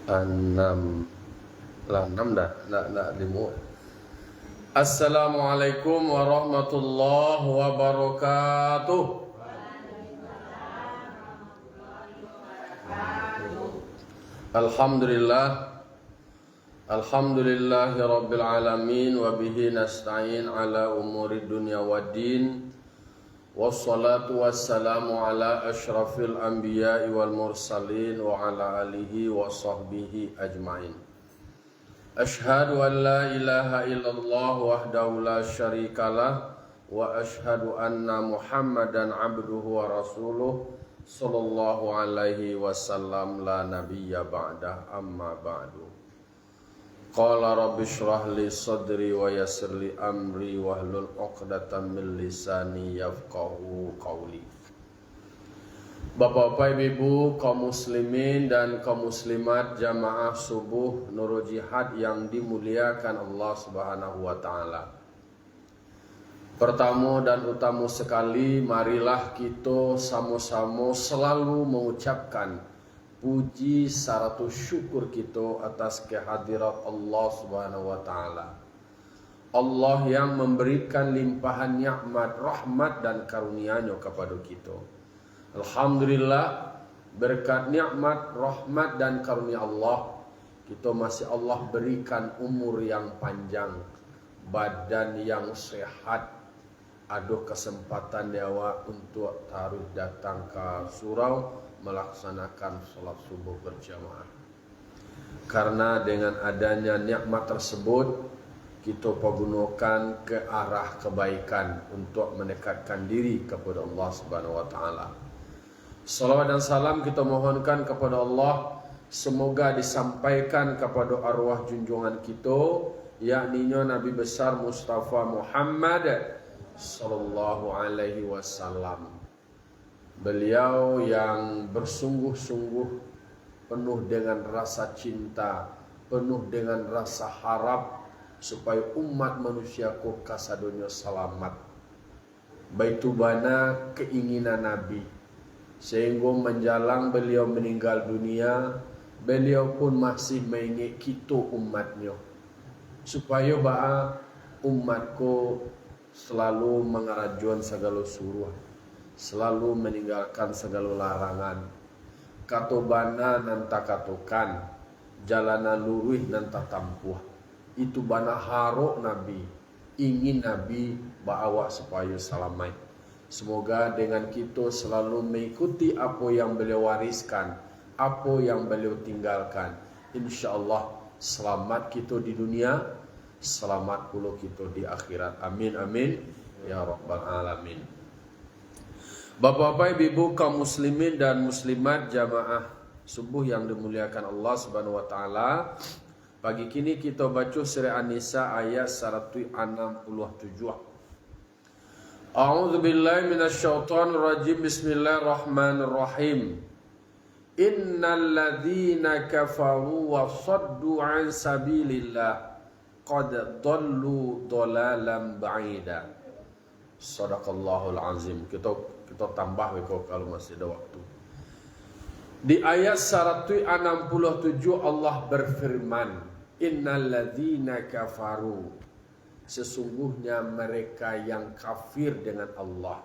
enam lah enam dah nak lima. Assalamualaikum warahmatullahi wabarakatuh. Alhamdulillahi rabbil alamin wa bihi nasta'in ala umuri dunya waddin. Wassalatu wassalamu ala ashrafil anbiya'i wal mursalin wa ala alihi wa sahbihi ajma'in. Ashhadu an la ilaha illallah wahdahu la syarikalah wa ashhadu anna Muhammadan abduhu wa rasuluh sallallahu alaihi wasallam la nabiyya ba'dah amma ba'du. Qala rabbi shrah li sadri wa yassir li amri wahlul 'uqdatam min lisani yafqahu qawli. Bapak-bapak, ibu, kaum muslimin dan kaum muslimat jamaah subuh Nurul Jihad yang dimuliakan Allah Subhanahu wa taala. Pertama dan utama sekali, marilah kita sama-sama selalu mengucapkan puji serta syukur kita atas kehadirat Allah Subhanahu wa taala. Allah yang memberikan limpahan nikmat, rahmat dan karunia-Nya kepada kita. Alhamdulillah, berkat nikmat, rahmat dan karunia Allah, kita masih Allah berikan umur yang panjang, badan yang sehat, ada kesempatan nyawa untuk taruh datang ke surau melaksanakan sholat subuh berjamaah. Karena dengan adanya nikmat tersebut, kita pergunakan ke arah kebaikan untuk mendekatkan diri kepada Allah Subhanahu wa taala. Salawat dan salam kita mohonkan kepada Allah, semoga disampaikan kepada arwah junjungan kita, yakni Nabi besar Mustafa Muhammad sallallahu alaihi wasallam. Beliau yang bersungguh-sungguh penuh dengan rasa cinta, penuh dengan rasa harap supaya umat manusia ku kasadonya selamat. Baitu bana keinginan Nabi, sehingga menjalang beliau meninggal dunia, beliau pun masih mengingin kita umatnya, supaya ba'a umatku selalu mengarajuan segala suruh, selalu meninggalkan segala larangan. Katobana nanta katokan, jalana luruh nanta tampuh. Itu bana harok Nabi, ingin Nabi bawa supaya selamat. Semoga dengan kita selalu mengikuti apa yang beliau wariskan, apa yang beliau tinggalkan. InsyaAllah selamat kita di dunia, selamat pula kita di akhirat. Amin amin ya rabbal alamin. Bapak-bapak, ibu, kaum muslimin dan muslimat jamaah subuh yang dimuliakan Allah Subhanahu wa taala. Pagi kini kita baca surah An-Nisa ayat 167. A'udzu billahi minasyaitonir rajim. Bismillahirrahmanirrahim. Innal ladzina kafaru wa saddu an sabilillah qad dhallu dhalalan ba'ida. Shadaqallahul azim. Kita tambah kalau masih ada waktu. Di ayat 167 Allah berfirman, innal ladzina kafaru, sesungguhnya mereka yang kafir dengan Allah,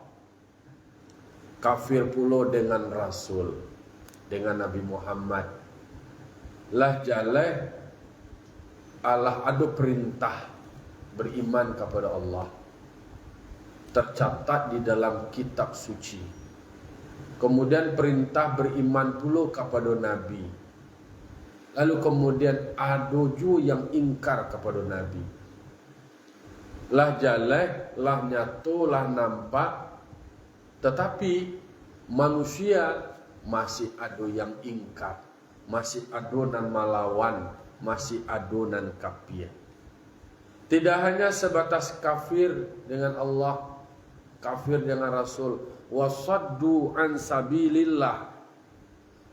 kafir pula dengan Rasul, dengan Nabi Muhammad. Lah jaleh Allah ada perintah beriman kepada Allah, tercatat di dalam kitab suci. Kemudian perintah beriman pula kepada Nabi. Lalu kemudian ada juga yang ingkar kepada Nabi. Lah jalek, lah nyata, lah nampak, tetapi manusia masih ada yang ingkar, masih ada nan malawan, masih ada nan kafir. Tidak hanya sebatas kafir dengan Allah, kafir dengan Rasul, wasaddu an sabilillah,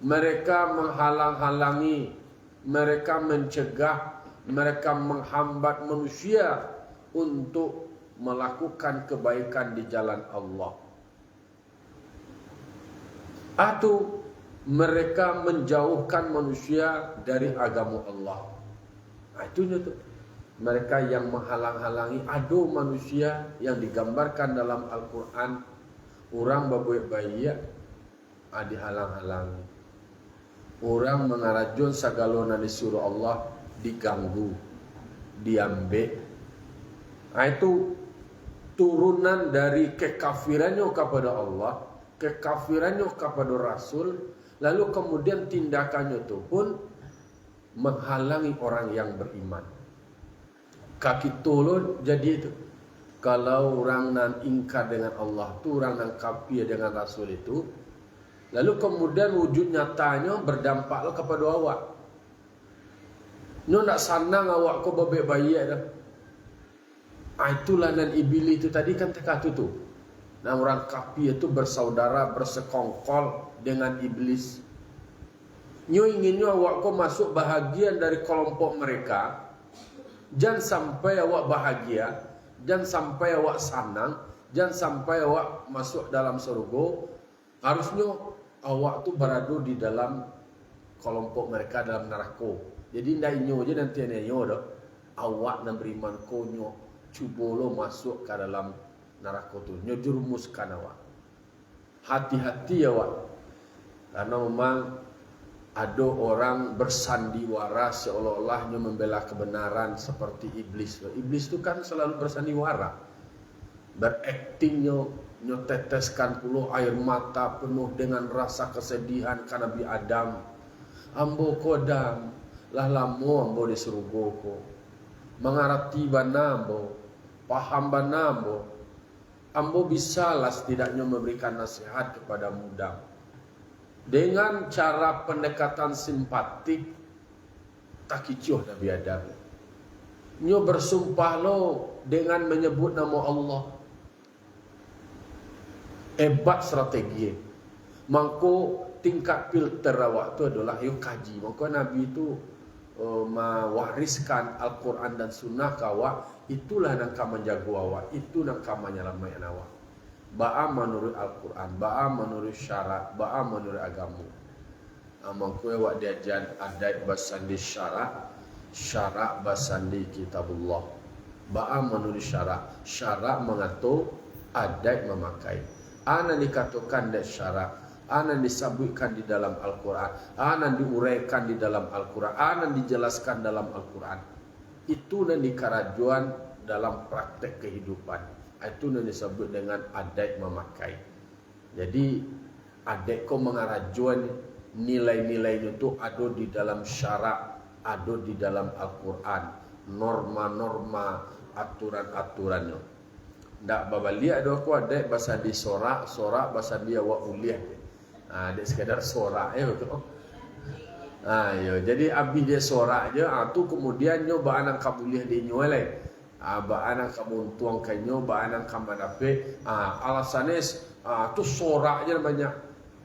mereka menghalang-halangi, mereka mencegah, mereka menghambat manusia untuk melakukan kebaikan di jalan Allah. Atau mereka menjauhkan manusia dari agama Allah. Nah, itu tuh. Mereka yang menghalang-halangi ado manusia yang digambarkan dalam Al-Quran. Orang babuik bayi dihalang-halangi. Orang mengarajun segala yang disuruh Allah diganggu, diambil. Nah, itu turunan dari kekafirannya kepada Allah, kekafirannya kepada Rasul, lalu kemudian tindakannya itu pun menghalangi orang yang beriman. Kaki tolong jadi itu. Kalau orang nan ingkar dengan Allah tu, orang nan kafir dengan Rasul itu, lalu kemudian wujud nyatanya berdampak kepada awak. Nyo nak sanang awak ko bebek bayi dah. Itulah nan iblis itu tadi kan teka tu. Nah, orang kafir itu bersaudara, bersekongkol dengan iblis. Nyo inginnya awak ko masuk bahagian dari kelompok mereka. Jangan sampai awak bahagia, jangan sampai awak senang, jangan sampai awak masuk dalam surga. Harusnya awak tu berada di dalam kelompok mereka dalam neraka. Jadi ndak inyo je nanti nyo dah. Awak nan beriman konyo cuba lo masuk ke dalam neraka tu. Nyo jurumuskan awak. Hati-hati awak. Karena memang ada orang bersandiwara seolah-olahnya membela kebenaran seperti iblis. Iblis itu kan selalu bersandiwara. Beraktingnya teteskan puluh air mata penuh dengan rasa kesedihan karena Nabi Adam. Ambo kodam lah lamo ambo di surga ko. Mengarti banambo, paham banambo. Ambo bisalah setidaknya memberikan nasihat kepada mudam. Dengan cara pendekatan simpatik, tak kicuh Nabi Adam. Nyo bersumpah lo dengan menyebut nama Allah. Hebat strategi. Mangko tingkat filter awak tu adalah yuk kaji. Mangko Nabi itu mewariskan Al-Quran dan Sunnah ke awak. Itulah yang akan menjaga awak. Itu yang akan menyelamatkan awak. Ba'a menurut Al-Quran, ba'a menurut syarat, ba'a menurut agama. Mangkui wak diajan adat basandi syarat, syarat basandi kitabullah. Ba'a menurut syarat, syarat mengatur, adat memakai. Ana dikatakan dari syarat, ana disebutkan di dalam Al-Quran, ana diuraikan di dalam Al-Quran, ana dijelaskan dalam Al-Quran. Itu yang dikarajuan dalam praktek kehidupan. Itu yang disebut dengan adat memakai. Jadi adat kau mengarajuan nilai-nilai itu ada di dalam syarak, ada di dalam Al-Quran, norma-norma, aturan-aturannya. Ndak babalia ada aku adat bahasa di sorak bahasa dia wa uliah. Adat sekadar sorak betul. Jadi abis dia sorak je, tu kemudian nyoba anak kabuliah dia nyoleh. Baanan kamu tuang kanyo, baanan kamu dape. Alasannya tu sorak je namanya,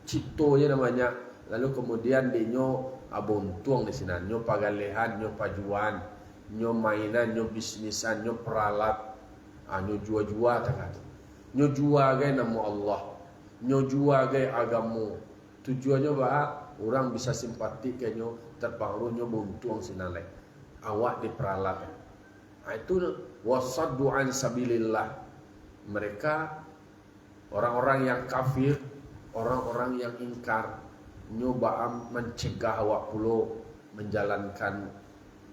cito je namanya. Lalu kemudian dinyo abuntuang di sini, nyo pagalehan, nyo pajuan, nyo mainan, nyo bisnisan, nyo peralat, nyo jual-jual tak. Nyo jual gay nama Allah, nyo jual gay agamu. Tujuannya bah orang bisa simpati kanyo, terpengaruh nyo buntuang sinalek. Awak diperalat. Itu wasaddu an sabilillah. Mereka orang-orang yang kafir, orang-orang yang ingkar, nyoba mencegah awak pulo menjalankan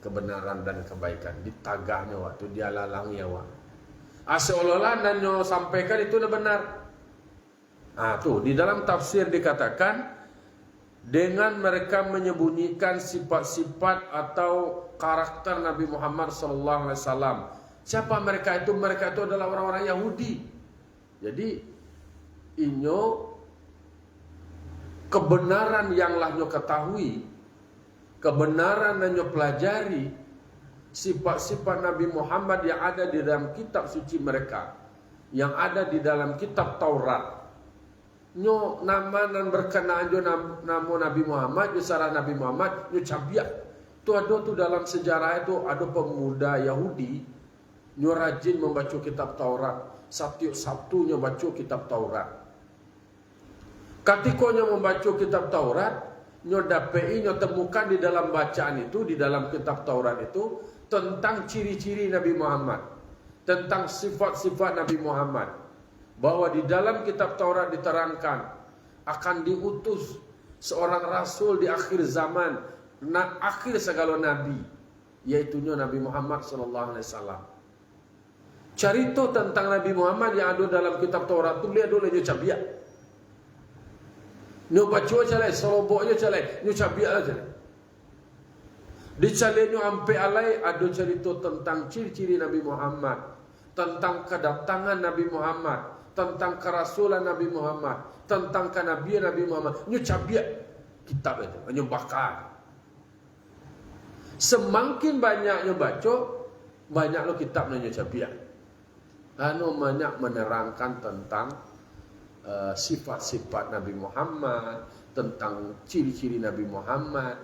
kebenaran dan kebaikan. Ditagahnya waktu dia lalangi awak. Seolah-olah dan nyo sampaikan itu benar. Tuh di dalam tafsir dikatakan dengan mereka menyembunyikan sifat-sifat atau karakter Nabi Muhammad SAW. Siapa mereka itu? Mereka itu adalah orang-orang Yahudi. Jadi inyo kebenaran yang lah nyo ketahui, kebenaran yang nyo pelajari, sifat-sifat Nabi Muhammad yang ada di dalam kitab suci mereka, yang ada di dalam kitab Taurat. Nyo nama dan berkenaan jo nama Nabi Muhammad, jo sarah Nabi Muhammad, nyo cabiak. Tu ada tu dalam sejarah itu ada pemuda Yahudi nyo rajin membaca kitab Taurat. Setiap Sabtu nyo baca kitab Taurat. Ketika nyo membaca kitab Taurat, nyo dapei, nyo temukan di dalam bacaan itu, di dalam kitab Taurat itu tentang ciri-ciri Nabi Muhammad, tentang sifat-sifat Nabi Muhammad, bahwa di dalam kitab Taurat diterangkan akan diutus seorang rasul di akhir zaman, akhir segala nabi, yaitu Nabi Muhammad sallallahu alaihi wasallam. Cerita tentang Nabi Muhammad yang ada dalam kitab Taurat tu lihat dulu nyo cabiak. Nyo baca calai, seroboknya calai, nyo cabiak aja. Di calai nyo ampe alai ada cerita tentang ciri-ciri Nabi Muhammad, tentang kedatangan Nabi Muhammad, tentang kerasulan Nabi Muhammad, tentang kenabian Nabi Muhammad. Nyo cabiak kitab itu, nyo bakar. Semakin banyak nyo baca, banyak lo kitab nyo cabiak. Anu banyak menerangkan tentang sifat-sifat Nabi Muhammad, tentang ciri-ciri Nabi Muhammad.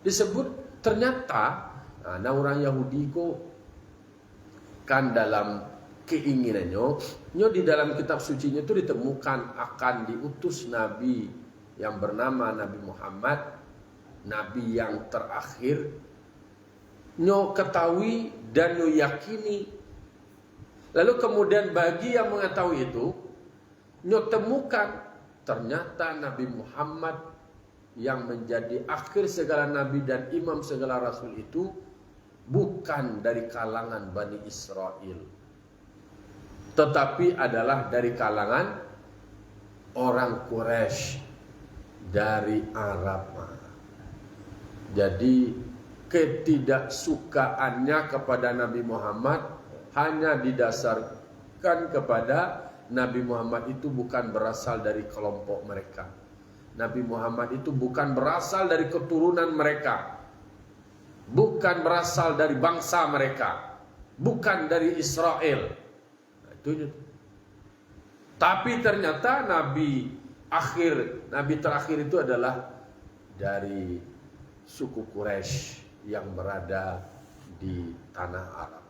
Disebut ternyata orang Yahudi ko kan dalam keinginannya, di dalam kitab sucinya itu ditemukan akan diutus Nabi yang bernama Nabi Muhammad, Nabi yang terakhir. Nyo ketahui dan nyo yakini. Lalu kemudian bagi yang mengetahui itu, nyo temukan ternyata Nabi Muhammad yang menjadi akhir segala nabi dan imam segala rasul itu bukan dari kalangan Bani Israel, tetapi adalah dari kalangan orang Quraisy, dari Arab. Jadi ketidaksukaannya kepada Nabi Muhammad hanya didasarkan kepada Nabi Muhammad itu bukan berasal dari kelompok mereka. Nabi Muhammad itu bukan berasal dari keturunan mereka, bukan berasal dari bangsa mereka, bukan dari Israel. Itu. Tapi ternyata Nabi terakhir itu adalah dari suku Quraisy yang berada di tanah Arab.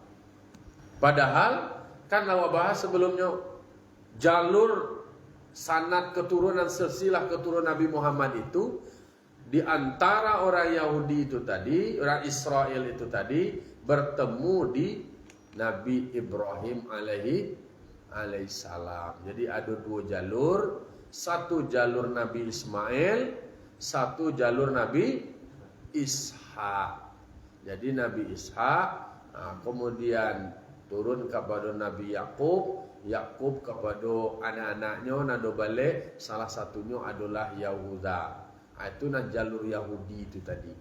Padahal kan lawa bahas sebelumnya jalur sanad keturunan silsilah keturunan Nabi Muhammad itu di antara orang Yahudi itu tadi, orang Israel itu tadi bertemu di Nabi Ibrahim alaihissalam. Jadi ada dua jalur, satu jalur Nabi Ismail, satu jalur Nabi Ishak. Jadi Nabi Ishak kemudian turun kepada Nabi Yakub kepada anak-anaknya nado balik, salah satunya adalah Yahuda. Itu jalur Yahudi itu tadi.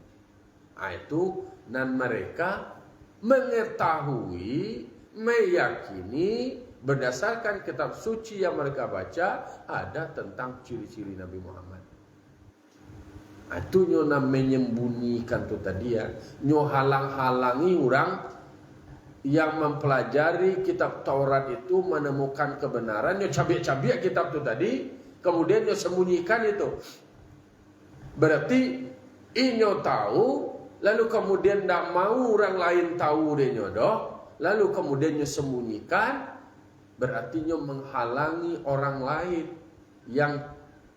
Itu dan mereka mengetahui, meyakini berdasarkan kitab suci yang mereka baca ada tentang ciri-ciri Nabi Muhammad. Itu nyo menyembunyikan tu tadi ya, nyo halang-halangi orang yang mempelajari kitab Taurat itu menemukan kebenaran, nyo cabiak-cabiak kitab itu tadi, kemudian nyo sembunyikan itu. Berarti inyo tahu, lalu kemudian tidak mau orang lain tahu denyo doh, lalu kemudian nyo sembunyikan, berarti nyo menghalangi orang lain yang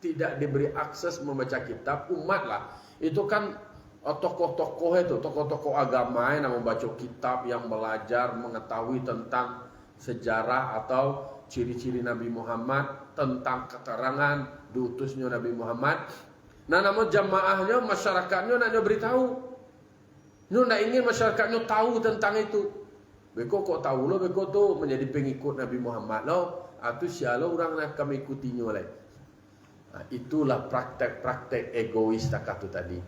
tidak diberi akses membaca kitab, umat lah. Itu kan tokoh-tokoh itu, tokoh-tokoh agama yang membaca kitab, yang belajar, mengetahui tentang sejarah atau ciri-ciri Nabi Muhammad, tentang keterangan diutusnya Nabi Muhammad. Nah, namun jamaahnya, masyarakatnya nak beritahu. Nyo nak ingin masyarakatnya tahu tentang itu. Beko kok tahu lo, beko tu menjadi pengikut Nabi Muhammad lo, atau siapa orang nak kami ikutinya lah. Nah, itulah praktek-praktek egois takatu tadi.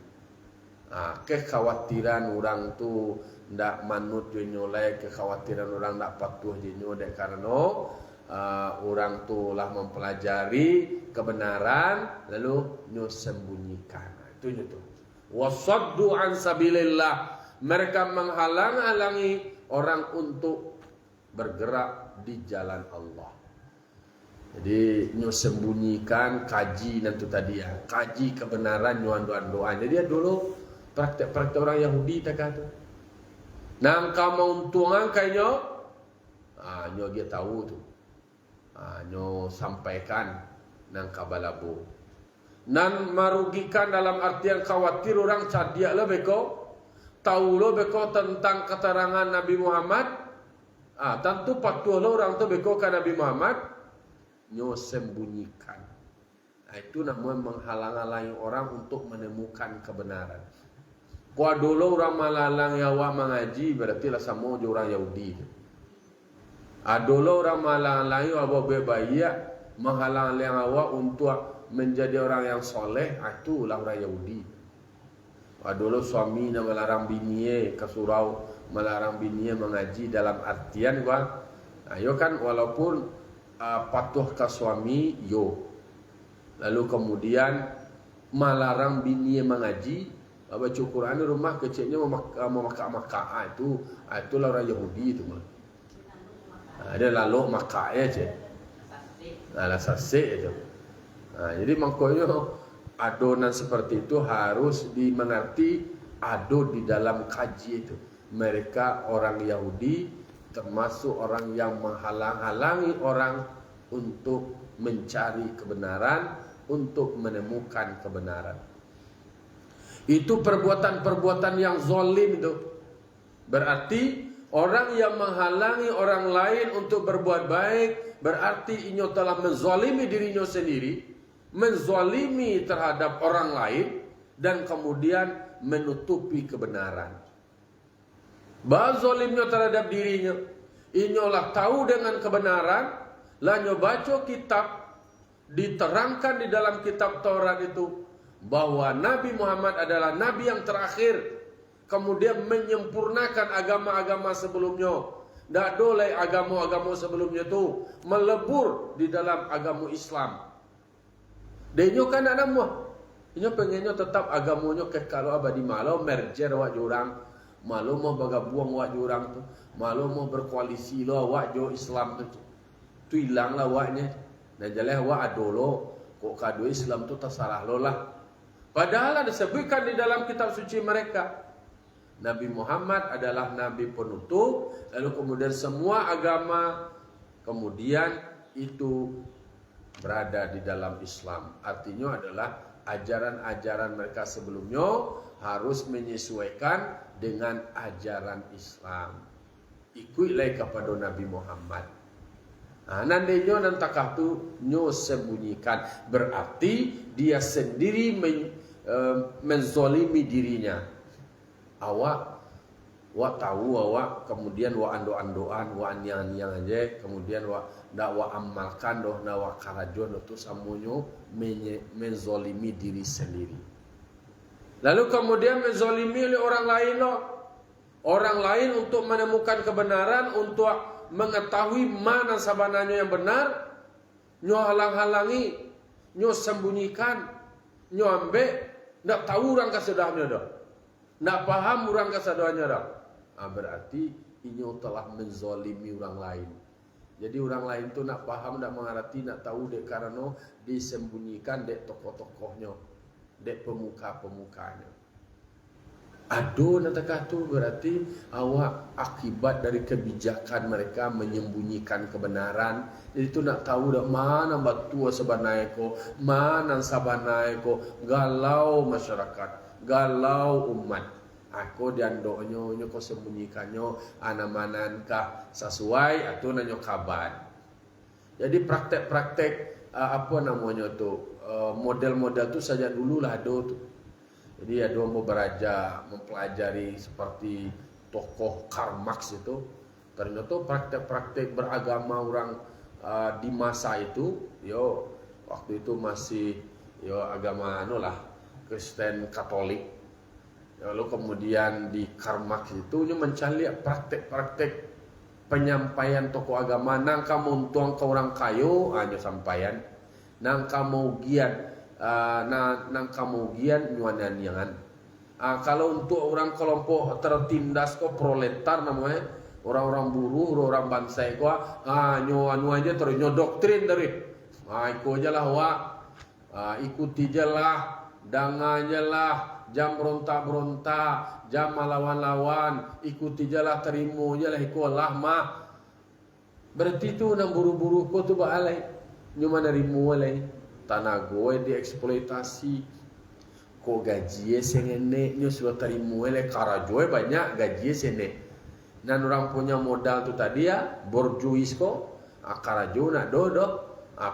Kekhawatiran orang tu ndak manut jo nyoleh, kekhawatiran orang ndak patuh jo nyoleh karena orang tu lah mempelajari kebenaran lalu nyo sembunyikan. Itu nyo tu. Wasaddu an sabilillah. Mereka menghalang-halangi orang untuk bergerak di jalan Allah. Jadi nyo sembunyikan kaji nanti tadi ya, kaji kebenaran nyo doa-doa. Jadi ya dulu praktek-praktek orang Yahudi tak kata. Nangka mauntungan kayaknya, nyo dia tahu tu, nyo sampaikan nang kabalabu. Nan merugikan dalam artian khawatir orang cadia lo beko, tahu lo beko tentang keterangan Nabi Muhammad. Tentu patuh lo orang tu beko ke Nabi Muhammad, nyo sembunyikan. Itu namanya menghalang-halangi orang untuk menemukan kebenaran. Kau dulu orang malalang yawa mengaji berarti lah sama je orang Yahudi. Dulu orang malalang yawa bebaya menghalang-halangi awak untuk menjadi orang yang soleh, itulah orang Yahudi. Dulu suami nak melarang bininya ke surau, melarang bininya mengaji dalam artian gua, yo kan walaupun patuh ke suami yo, lalu kemudian melarang bininya mengaji. Baca Quran rumah kecilnya memakak-makak itulah orang Yahudi itu mah. Ada lalu makaknya je. Lah sasik itu. Jadi makanya adonan seperti itu harus dimengerti ado di dalam kaji itu. Mereka orang Yahudi termasuk orang yang menghalang-halangi orang untuk mencari kebenaran, untuk menemukan kebenaran. Itu perbuatan-perbuatan yang zalim itu. Berarti orang yang menghalangi orang lain untuk berbuat baik, berarti inyo telah menzalimi dirinya sendiri, menzalimi terhadap orang lain, dan kemudian menutupi kebenaran. Bah zalimnya terhadap dirinya, inyo lah tahu dengan kebenaran, lah inyo baca kitab, diterangkan di dalam kitab Taurat itu, bahwa Nabi Muhammad adalah Nabi yang terakhir, kemudian menyempurnakan agama-agama sebelumnya. Tak boleh agama-agama sebelumnya itu melebur di dalam agama Islam. Denyo kan ada nama. Inyo pengennya tetap agamanya kekal abadi, malu merger wak jurang, malu mau bergabung wak jurang tu, malu mau berkoalisi lo wak jo Islam tu. Tu hilang lah waknya. Dan jelas wak adolo kok kado Islam tu terserah lo lah. Padahal ada disebutkan di dalam kitab suci mereka, Nabi Muhammad adalah Nabi penutup, lalu kemudian semua agama kemudian itu berada di dalam Islam. Artinya adalah ajaran-ajaran mereka sebelumnya harus menyesuaikan dengan ajaran Islam. Ikutlah kepada Nabi Muhammad. Nantinya nantakah tu nyo sembunyikan, berarti dia sendiri menzolimi dirinya. Awak tahu awak kemudian wa ando-andoan, wa anyang-anyang aja, kemudian wa ndak wa amalkan doh, ndak wa karajon itu samunyo menzolimi diri sendiri. Lalu kemudian menzolimi oleh orang lain loh. Orang lain untuk menemukan kebenaran, untuk mengetahui mana sabananya yang benar, nyo halang-halangi, nyo sembunyikan, nyo ambek, ndak tahu orang kesedahnya dah, ndak paham orang kesedahnya dah. Berarti inyo telah menzalimi orang lain. Jadi orang lain tu nak paham, nak mengerti, nak tahu dek karena disembunyikan dek tokoh-tokohnya, dek pemuka-pemukanya. Aduh, natakah tu berarti awak akibat dari kebijakan mereka menyembunyikan kebenaran. Jadi tu nak tahu dah mana batua sebenarnya ko, mana sabanai ko, galau masyarakat, galau umat. Aku diandoknya, nyoko sembunyikannya, anamanankah sesuai atau nanyo kabar. Jadi praktek-praktek apa namanya tu, model-model tu saja dululah ada tu. Jadi ada mau belajar, mempelajari seperti tokoh Karl Marx itu. Ternyata praktek-praktek beragama orang di masa itu, yo waktu itu masih yo agama lah Kristen Katolik. Lalu kemudian di Karl Marx itu mencari praktek-praktek penyampaian tokoh agama. Nang kamu untung ke orang kayu hanya sampaian, nang kamu gian nang kemudian nyuanan-nyangan. Kalau untuk orang kelompok tertindas kok proletar namanya, orang-orang buruh, orang bangsa kok anu aja terus doktrin dari. Ikut aja lah wak. Ikuti aja lah, danga aja lah, jam berontak-berontak, jam melawan-lawan, ikuti aja lah, terima aja lah, ikut lah mah. Berarti tu nang buru-buru kok tu baalai. Nyuma narimu alai. tanah gue dieksploitasi. Kok gaji sengene nyo sudah terima oleh karajoe banyak gaji sene. Dan orang punya modal tu tadi ya borjuis ko karajo nak dodo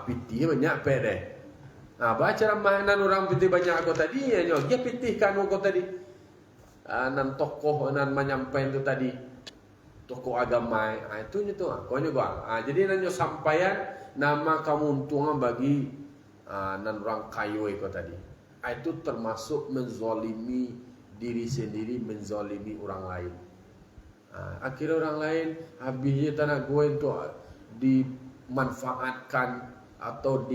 piti banyak pede. Baca ramahan orang piti banyak ko tadi ya nyo dia pitihkan ko tadi. Nan tokoh nan menyampaikan tu tadi tokoh agama itu nyo tu ko nyo bang. Jadi nan nyo sampaian nama kamu untungan bagi nan orang kayo ko tadi. Itu termasuk menzolimi diri sendiri, menzolimi orang lain. Akhirnya orang lain habisnya tanah gue itu dimanfaatkan atau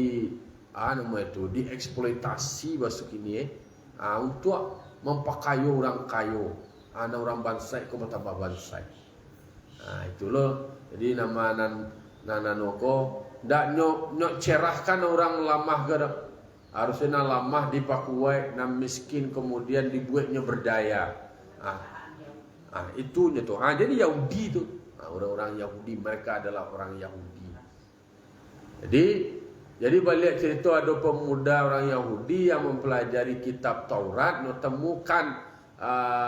dieksploitasi bahasa kini untuk mempakayo orang kayo, orang bansai ko tambah bansai. Itu loh. Jadi nama nananoko ndak nyok cerahkan orang lamah gada. Harusnya lamah dipakuai, nam miskin kemudian dibuatnya berdaya. Itunya tuh. Jadi Yahudi itu, orang-orang Yahudi, mereka adalah orang Yahudi. Jadi balik cerita ada pemuda orang Yahudi yang mempelajari kitab Taurat, temukan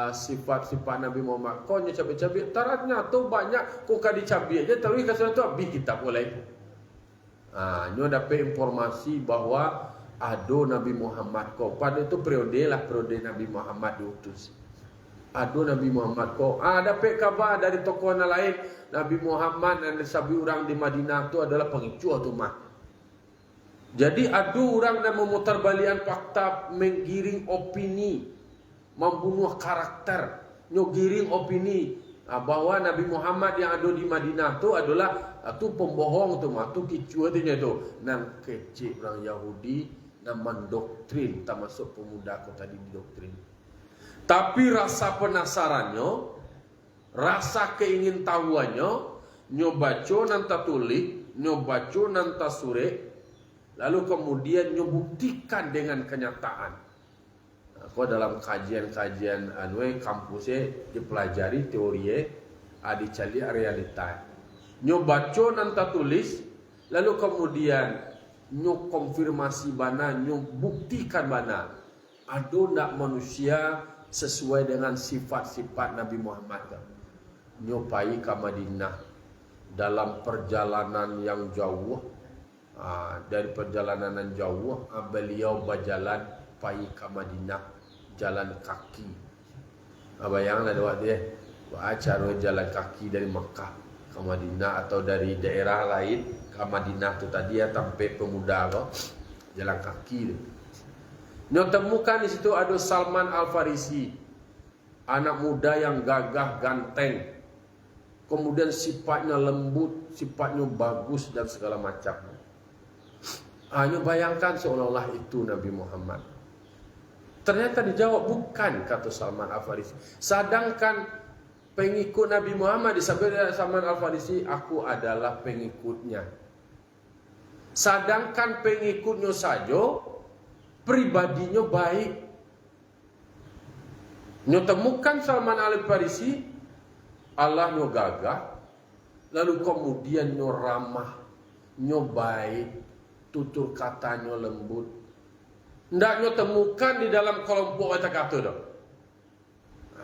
sifat-sifat Nabi Muhammad. Kau cabai-cabai, taratnya tuh banyak. Kau kadi cabai aja, tapi kasih tu habis kitab oleh. Nyo dapat informasi bahwa ado Nabi Muhammad ko pada itu periode Nabi Muhammad diutus. Ado Nabi Muhammad ko dapat kabar dari tokoh lain Nabi Muhammad dan sabi orang di Madinah itu adalah pengicu tu mah. Jadi ado orang yang memutarbalikan fakta, menggiring opini, membunuh karakter, nyogiring opini bahwa Nabi Muhammad yang ada di Madinah itu adalah pembohong tu mah, tu kicu tu nan kecil orang Yahudi dan mendoktrin, termasuk pemuda aku tadi didoktrin. Tapi rasa penasarannya, rasa keingintahuannya, nyobaco nanta tulis, nyobaco nanta sure, lalu kemudian nyobuktikan dengan kenyataan. Aku dalam kajian-kajian kampusnya dipelajari teori, dicari realita. Nyobaco nanta tulis, lalu kemudian nyo konfirmasi bana, nyo buktikan bana ada nak manusia sesuai dengan sifat-sifat Nabi Muhammad. Nyo pai ke Madinah dalam perjalanan yang jauh. Dari perjalanan yang jauh beliau berjalan pai ke Madinah jalan kaki. Bayangkan ada waktu dia cara jalan kaki dari Mekah ke Madinah atau dari daerah lain ke Madinah tu tadi ya sampai pemuda kok jalan kaki tu. Nyo temukan di situ ada Salman Al Farisi, anak muda yang gagah ganteng, kemudian sifatnya lembut, sifatnya bagus dan segala macam. Nyo bayangkan seolah-olah itu Nabi Muhammad. Ternyata dijawab bukan, kata Salman Al Farisi. Sedangkan pengikut Nabi Muhammad disebut Salman Al Farisi, aku adalah pengikutnya. Sedangkan pengikutnya saja pribadinya baik. Nyo temukan Salman Al Farisi, Allah nyo gagah, lalu kemudian nyo ramah, nyo baik, tutur katanya lembut. Ndak nyo temukan di dalam kelompok kata-kata dah.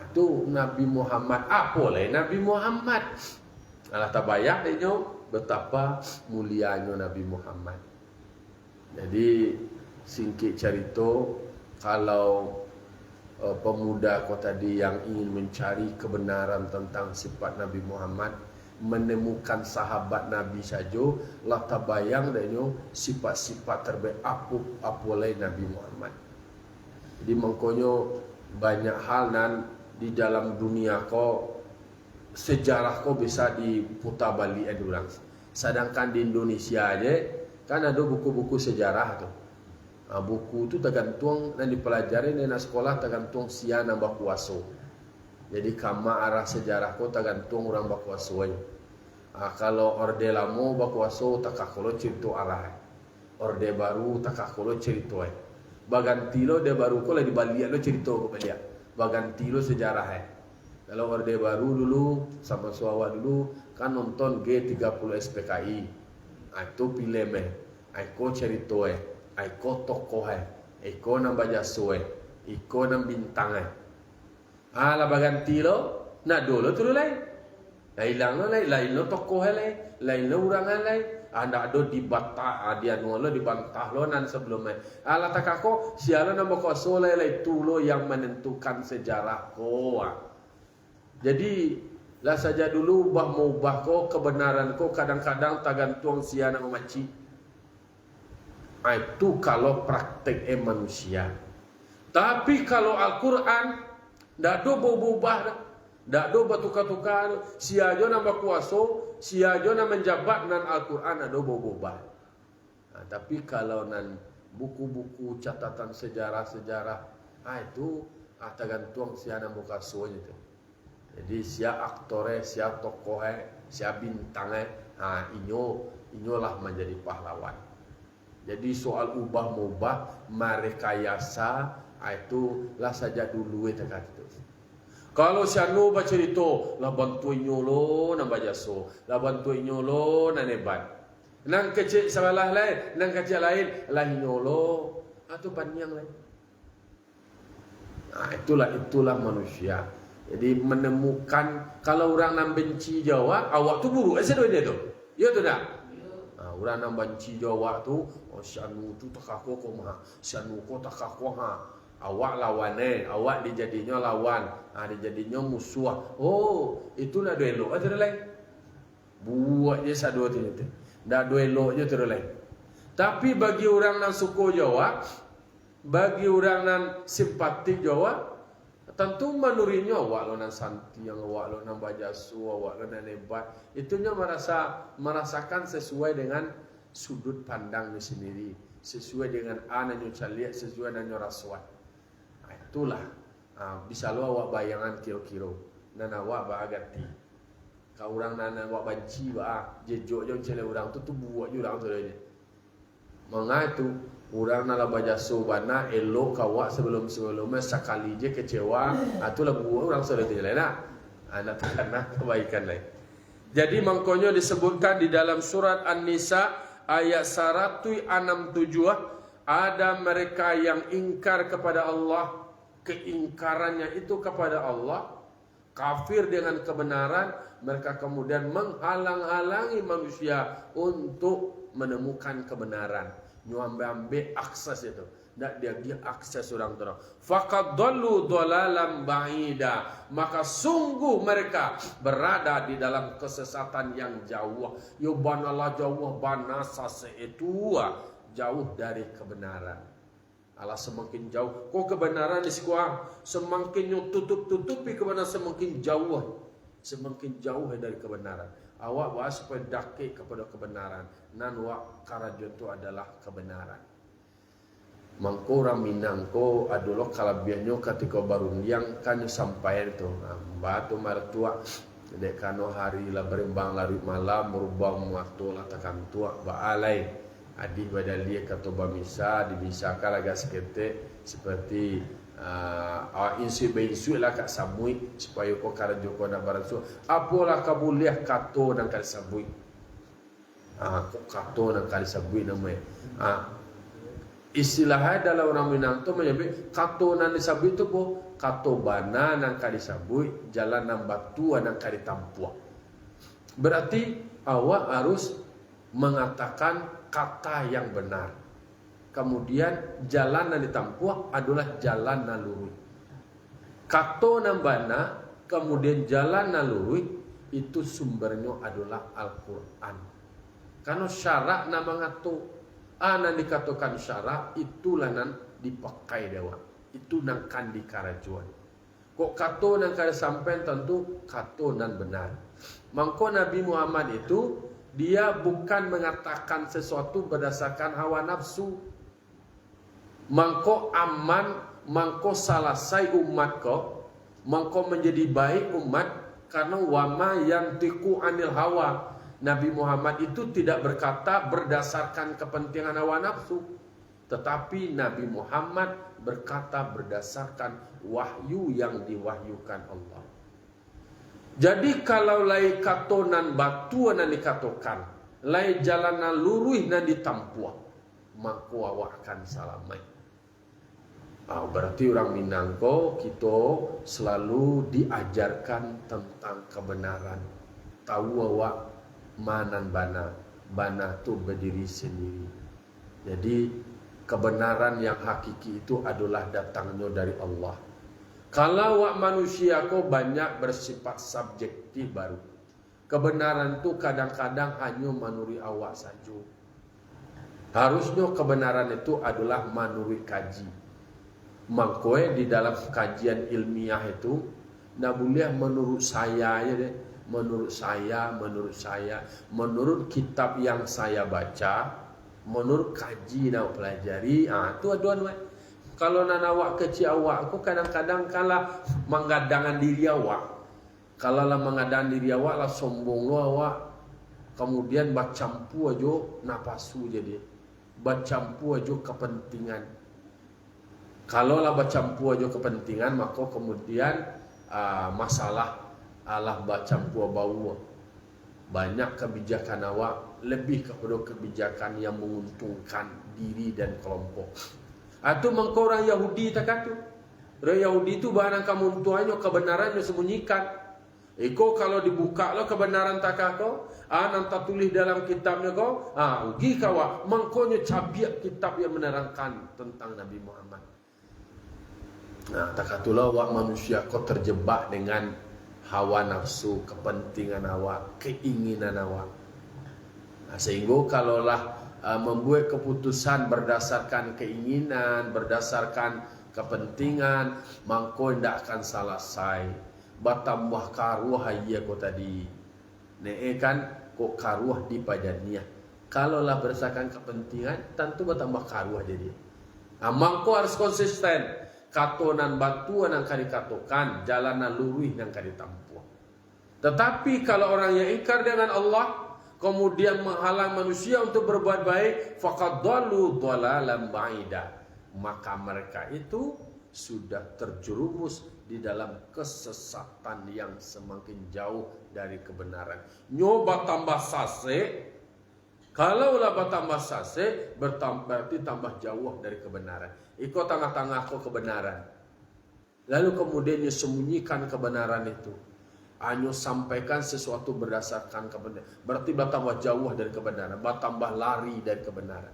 Itu Nabi Muhammad. Boleh Nabi Muhammad. Allah tabayang nyo betapa mulianya Nabi Muhammad. Jadi singkit cerita, kalau pemuda kau tadi yang ingin mencari kebenaran tentang sifat Nabi Muhammad, menemukan sahabat Nabi saja, lah tabayang denyo sifat-sifat terbaik apa Nabi Muhammad. Jadi mengkonyo banyak hal nan di dalam dunia kau sejarah kau bisa diputar balik orang. Sedangkan di Indonesia aja kan ada buku-buku sejarah tu. Buku tu tergantung dan dipelajari di sekolah tergantung sia nambah kuasa. Jadi kama arah sejarah kau tergantung orang berkuasa. Kalau orde lama berkuasa tak kalau cerita arah. Orde baru tak kalau cerita. Baganti lo de baru kau lagi balik lo cerita kau balik. Baganti lo sejarah. Kalau orde baru dulu sama suawa dulu kan nonton G30 SPKI. Itu pilih meh. Kau cerita Iko tokoh iko nang bajasue, iko nang bintang ala baganti lo, nak dulu tu lai. Hilang lo lai, lain lo tokoh lai, lain lo orang lai. Anda ada dibantah, dia nolo dibantah lo nan sebelumnya. Ala takako sialo nama ko soleh lai tu lo yang menentukan sejarah ko. Jadi lah saja dulu ubah mau ubah ko kebenaran ko kadang-kadang tergantung siana memaci. Itu kalau praktek manusia. Tapi kalau Al-Quran ndak do berubah, ndak do bertukar-tukar. Si ajo nama kuaso, si ajo nama menjabat nan Al-Quran ada berubah. Tapi kalau nan buku-buku catatan sejarah-sejarah, itu tergantung siana muka sonya tu. Jadi sia aktore, sia tokohe, sia bintange, inyolah menjadi pahlawan. Jadi soal ubah-mubah, merekayasa, itu lah saja dulu itu. Kalau sianu baca cerita, lah bantuin nyolo nak bajaso, lah bantuin nyolo nak nebat. Nang kecil salah lain, nang kecil lain, lah nyolo, atau panjang lain. Itulah manusia. Jadi menemukan kalau orang nak benci Jawa, awak tu buruk aja dia tu. Ya tu dah. Orang nak benci Jawa tu, sianu tu takako ko mah, sianu ko takako ha. Awak lawannya, awak dijadinya lawan, dijadinya musuh. Oh, itulah duelo. Ada lain. Buat je satu tu. Dah duelo je terlain. Tapi bagi orang yang suku Jawa, bagi orang yang simpatik Jawa, tentu menurinya awak lo nan santi, yang awak lo nan bajasu, awak lo nan hebat. Itunya merasakan sesuai dengan sudut pandangnya sendiri, sesuai dengan ana nyoca lihat, sesuai dengan rasuat. Itulah bisa lo awak bayangan kiro-kiro, nan awak bagati. Kau orang nan awak banci jejok je cele orang tu buat je orang tu dia. Mengatu orang nak bajasu bana elok kawak sebelum-sebelumnya sekali je kecewa, itulah buat orang sudah tidak lain anak karena kebaikan lain. Jadi maknanya disebutkan di dalam surat An-Nisa ayat 167 ada mereka yang ingkar kepada Allah, keingkarannya itu kepada Allah, kafir dengan kebenaran, mereka kemudian menghalang-halangi manusia untuk menemukan kebenaran. Nyambe akses itu. Dan dia akses orang tu. Faqad dallu dalalan ba'ida. Maka sungguh mereka berada di dalam kesesatan yang jauh. Yo banalah jauh banasa itu jauh dari kebenaran. Allah semakin jauh. Kok kebenaran di sekolah semakin tutup-tutupi kebenaran semakin jauh dari kebenaran. Awak bahas supaya daki kepada kebenaran. Nan wak karajon itu adalah kebenaran. Mangko orang Minangko adalah kalabiannya ketika baru yang kan sampai itu. Batu mertua dek kano hari lah berembang larut malam merubah waktu lah takkan tua baalai. Adik badalia kata bamisa dibisakal agak sekete seperti insu lah kat sabui supaya kau karajo kau nak barasu apalah kabuliah kato nang kali sabui kato nang kali sabui namanya istilahnya dalam orang Minang tu menyebut kato nang sabui tu po kato bana nang kali sabui jalan nang batu nang kali tampuak. Berarti awak harus mengatakan kata yang benar. Kemudian jalan yang ditampuak adalah jalan naluri. Kato nambana, kemudian jalan naluri itu sumbernya adalah Al-Quran. Karena syarak nama ngatu, nan dikatakan syarak itulah nan dipakai dewa. Itu nang kan dikarajuan. Kok kato nang kada sampai tentu kato nan benar. Mangko Nabi Muhammad itu dia bukan mengatakan sesuatu berdasarkan hawa nafsu. Mangko aman, mangko salasai umat ko, mangko menjadi baik umat karena wama yang tiku anil hawa. Nabi Muhammad itu tidak berkata berdasarkan kepentingan hawa nafsu, tetapi Nabi Muhammad berkata berdasarkan wahyu yang diwahyukan Allah. Jadi kalau lai katonan batu nan dikatakan, lai jalanan luruh nan ditampuak. mangko awak akan salamai. Berarti orang Minangko kita selalu diajarkan tentang kebenaran. Tahu awak manan bana tu berdiri sendiri. Jadi kebenaran yang hakiki itu adalah datangnya dari Allah. Kalau awak manusia kau banyak bersifat subjektif baru. Kebenaran itu kadang-kadang hanya menurut awak saja. Harusnya kebenaran itu adalah menurut kaji. Mangkoe di dalam kajian ilmiah itu ndak boleh menurut saya ya deh. Menurut saya, menurut kitab yang saya baca, menurut kaji nak pelajari, tu aduan. Kalau nak awak kecil awak, aku kadang-kadang kalah menggadangan diri awak. Kalau lah menggadangan diri awak lah sombong lo awak, kemudian bacampu aja napasu jadi, bacampu aja kepentingan. Kalau lah bacampu aja kepentingan, maka kemudian masalah Allah bacampu bau. Banyak kebijakan awak lebih kepada kebijakan yang menguntungkan diri dan kelompok. Atau mengkau orang Yahudi tak kata. Orang Yahudi itu barang kamu tuanya kebenarannya sembunyikan. Iko kalau dibuka lo kebenaran tak kata. Nanti tulis dalam kitabnya kau. Ugi kau mengkonya cabiak kitab yang menerangkan tentang Nabi Muhammad. Tak kata lo awak manusia kau terjebak dengan hawa nafsu, kepentingan awak, keinginan awak. Sehingga kalaulah membuat keputusan berdasarkan keinginan, berdasarkan kepentingan, mangko ndak akan selesai. Batambah karuah iya ko tadi. Kan kok karuah di padania. Kalaulah berdasarkan kepentingan, tentu bertambah karuah jadi. Mangko harus konsisten. Katonan batuan yang kali katokan, jalanan lurus yang kali tampuh. Tetapi kalau orang yang ingkar dengan Allah, kemudian menghalang manusia untuk berbuat baik, faqad dhallu dhalalan ba'ida. Maka mereka itu sudah terjerumus di dalam kesesatan yang semakin jauh dari kebenaran. Nyoba tambah sase, kalau lah bertambah sase, berarti tambah jauh dari kebenaran. Ikut tengah-tengah kau kebenaran. Lalu kemudian dia sembunyikan kebenaran itu. Hanya sampaikan sesuatu berdasarkan kebenaran. Berarti bertambah jauh dari kebenaran. Bertambah lari dari kebenaran.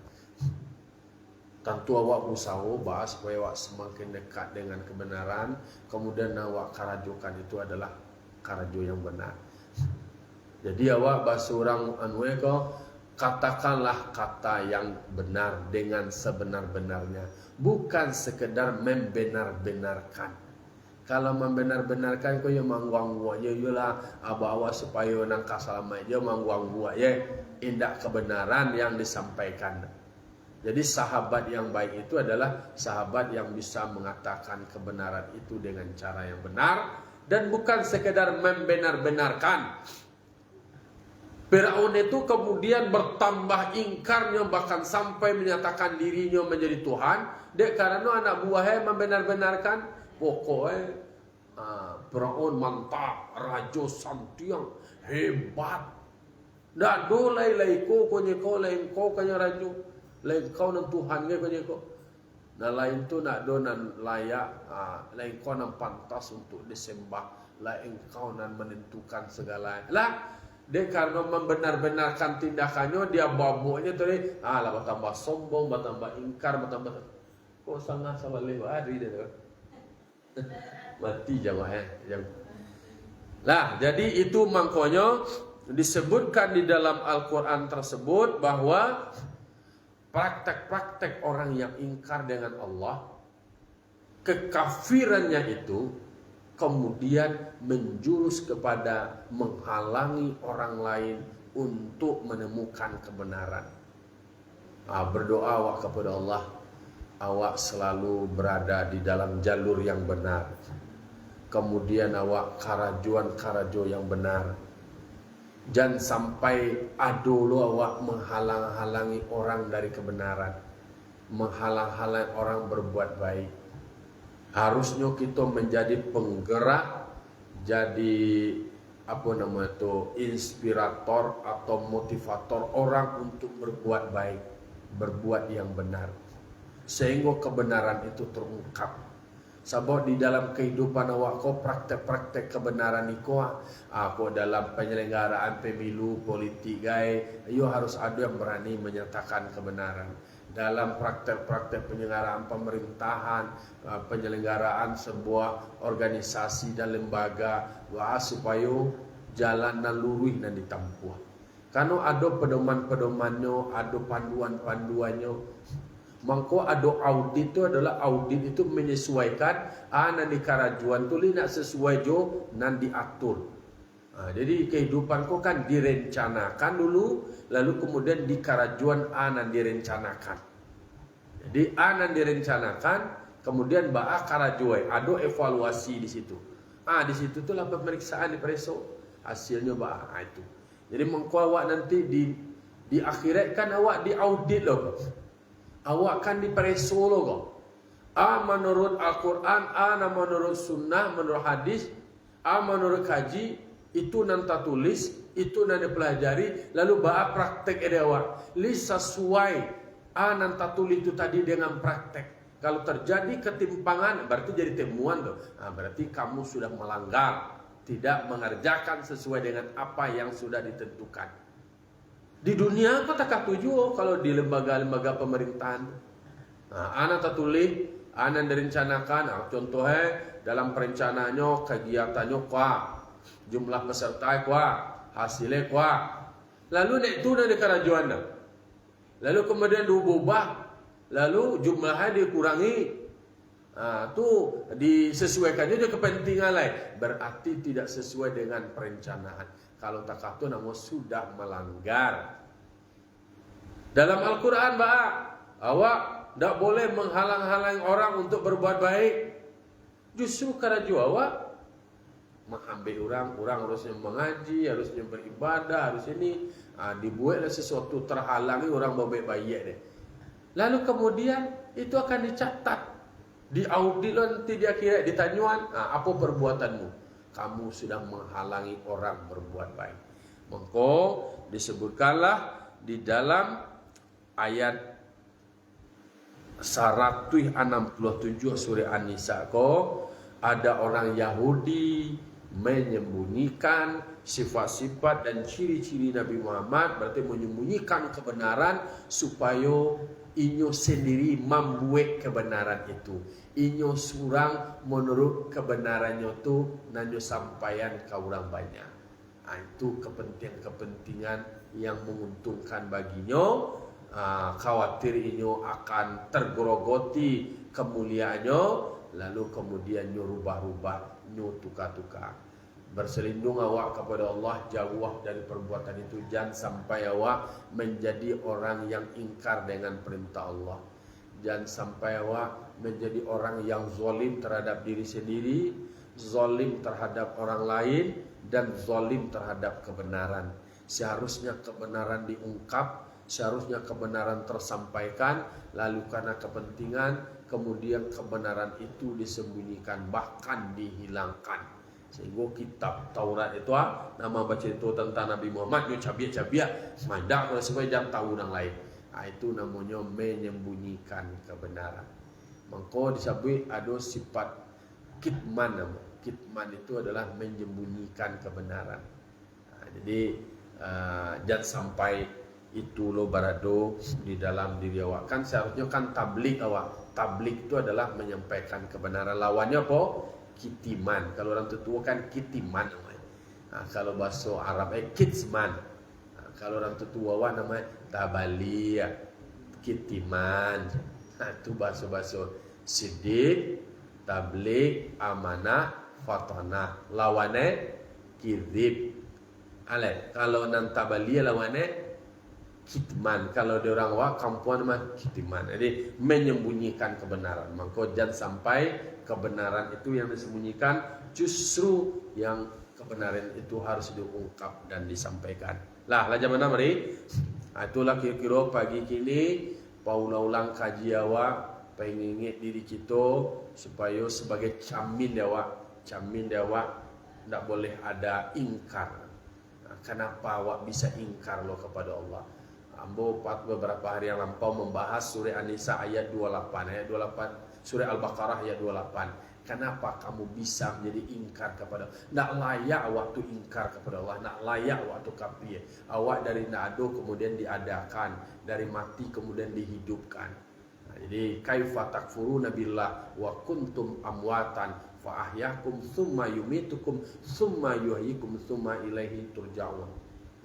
Tentu awak usaha bahas supaya awak semakin dekat dengan kebenaran. Kemudian awak karajokan itu adalah karajo yang benar. Jadi awak bahasa orang anwe kau katakanlah kata yang benar dengan sebenar-benarnya, bukan sekedar membenar-benarkan. Kalau membenar-benarkan kau yang mangguang-guang ya lah abawa supaya nang kasalamat je mangguang-guang ya indak kebenaran yang disampaikan. Jadi sahabat yang baik itu adalah sahabat yang bisa mengatakan kebenaran itu dengan cara yang benar dan bukan sekedar membenar-benarkan. Firaun itu kemudian bertambah ingkarnya bahkan sampai menyatakan dirinya menjadi Tuhan. Dek karena anak buahnya membenar-benarkan pokoknya Firaun mantap, raja santiang hebat. Ndak dolai laiko konye ko lain ko kanya raja, lain kau nan Tuhan ke konye ko. Nah lain tu nak do nan layak, lain kau nan pantas untuk disembah, lain kau nan menentukan segala. Lah dia karena membenar-benarkan tindakannya, dia babuknya tadi, lah bertambah sombong, bertambah ingkar, bertambah kok sangat salah hari dia tu. Mati jawab Lah, jadi itu maknanya disebutkan di dalam Al-Quran tersebut bahwa praktek-praktek orang yang ingkar dengan Allah, kekafirannya itu kemudian menjurus kepada menghalangi orang lain untuk menemukan kebenaran. Berdoa awak kepada Allah, awak selalu berada di dalam jalur yang benar. Kemudian awak karajuan yang benar. Jangan sampai adolo awak menghalang-halangi orang dari kebenaran, menghalang-halangi orang berbuat baik. Harusnya kita menjadi penggerak, jadi inspirator atau motivator orang untuk berbuat baik. berbuat yang benar, sehingga kebenaran itu terungkap. Sebab di dalam kehidupan awak kau praktek-praktek kebenaran iko, aku dalam penyelenggaraan pemilu politik gay, you harus ada yang berani menyatakan kebenaran. Dalam praktek-praktek penyelenggaraan pemerintahan, penyelenggaraan sebuah organisasi dan lembaga, supaya jalan dan lurus dan ditempuh. Karena ada pedoman-pedomannya, ada panduan-panduannya. Mangko ada audit itu adalah audit itu menyesuaikan nanti karajuan tu nak sesuai jo nan diatur. Jadi kehidupan kau kan direncanakan dulu, lalu kemudian di karajuan nan direncanakan. Jadi nan direncanakan, kemudian karajuai, ada evaluasi di situ. Di situ tuh lah pemeriksaan di preso, hasilnya itu. Jadi mangko awak nanti di akhirat kan awak di audit loh. Awak kan dipreso loh kok. Menurut Al-Quran, menurut Sunnah, menurut hadis, menurut kaji, itu nanti tulis, itu nanti pelajari, lalu praktek ada awak. Sesuai nanti tulis itu tadi dengan praktek. Kalau terjadi ketimpangan, berarti jadi temuan tuh. Berarti kamu sudah melanggar, tidak mengerjakan sesuai dengan apa yang sudah ditentukan. Di dunia kau tak tuju kalau di lembaga-lembaga pemerintahan. Anak tertulis, anak direncanakan. Contohnya dalam perencanaannya, kegiatannya jumlah peserta hasilnya Lalu nek itu dari kerajuan. Lalu kemudian diubah, lalu jumlahnya dikurangi. Tuh disesuaikannya juga kepentingan lain. Berarti tidak sesuai dengan perencanaan. Kalau tak kata nama sudah melanggar. Dalam Al-Quran awak tidak boleh menghalang-halangi orang untuk berbuat baik. Justru karaju awak mengambil orang harusnya mengaji, harusnya beribadah, harus ini dibuatlah sesuatu terhalangi orang baik-baik deh. Lalu kemudian itu akan dicatat, diaudit nanti di akhirat, ditanyuan, apa perbuatanmu? Kamu sudah menghalangi orang berbuat baik. Maka disebutkanlah di dalam ayat 167 surah An-Nisa ada orang Yahudi menyembunyikan sifat-sifat dan ciri-ciri Nabi Muhammad, berarti menyembunyikan kebenaran supaya inyo sendiri membuat kebenaran itu. Inyo surang menurut kebenarannya itu nanyo sampaian ke orang banyak. Itu kepentingan yang menguntungkan baginya. Khawatir inyo akan tergerogoti kemuliaannya, lalu kemudian nyo rubah-rubah, nyo tukar-tukar. Berselindung awak kepada Allah, jauh dari perbuatan itu. Jangan sampai awak menjadi orang yang ingkar dengan perintah Allah. Jangan sampai awak menjadi orang yang zalim terhadap diri sendiri, zalim terhadap orang lain, dan zalim terhadap kebenaran. Seharusnya kebenaran diungkap, seharusnya kebenaran tersampaikan, lalu karena kepentingan, kemudian kebenaran itu disembunyikan, bahkan dihilangkan. Sehingga kitab Taurat itu nama baca itu tentang Nabi Muhammad yo cabiak-cabiak mandak kalau supaya jangan tahu orang lain. Itu namanya menyembunyikan kebenaran. Maka disebut ada sifat kitman. Kitman itu adalah menyembunyikan kebenaran. Jadi jangan sampai itu lo barado di dalam diri awak. Kan seharusnya kan tablik awak. Tablik itu adalah menyampaikan kebenaran. Lawannya apa? Kitiman. Kalau orang tua kan kitiman namanya. Kalau bahasa Arab kitsman. Kalau orang tua namanya tabaliyah, kitiman. Itu bahasa-bahasa sidik, tablik, amanah, fatanah. Lawannya kidzib. Kalau nan tabaliyah lawannya kitman. Kalau di orang wak kampuan mah kitiman. Jadi menyembunyikan kebenaran. Maka jangan sampai kebenaran itu yang disembunyikan, justru yang kebenaran itu harus diungkap dan disampaikan. Lah mana mari? Itulah kira-kira pagi kini paulah-ulang kaji awak, pengingat diri kita supaya sebagai camin awak tidak boleh ada ingkar. Kenapa awak bisa ingkar lo kepada Allah? Ambo beberapa hari yang lampau membahas surah An-Nisa ayat 28, surah Al-Baqarah ayat 28. Kenapa kamu bisa menjadi ingkar kepada Allah? Nak layak waktu ingkar kepada Allah, nak layak waktu kafir. Awak dari nado kemudian diadakan, dari mati kemudian dihidupkan. Nah, jadi kaifa takfuruna billah wa kuntum amwatan fa ahyakum tsumma yumitukum tsumma yuhyikum tsumma ilaihi turja'un.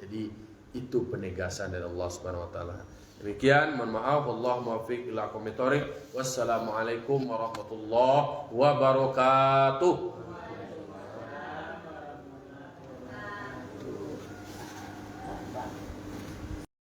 Jadi itu penegasan dari Allah Subhanahu wa taala. Demikian, mohon maaf, wallahu muwaffiq ila aqwamit thoriq. Wassalamualaikum warahmatullahi wabarakatuh.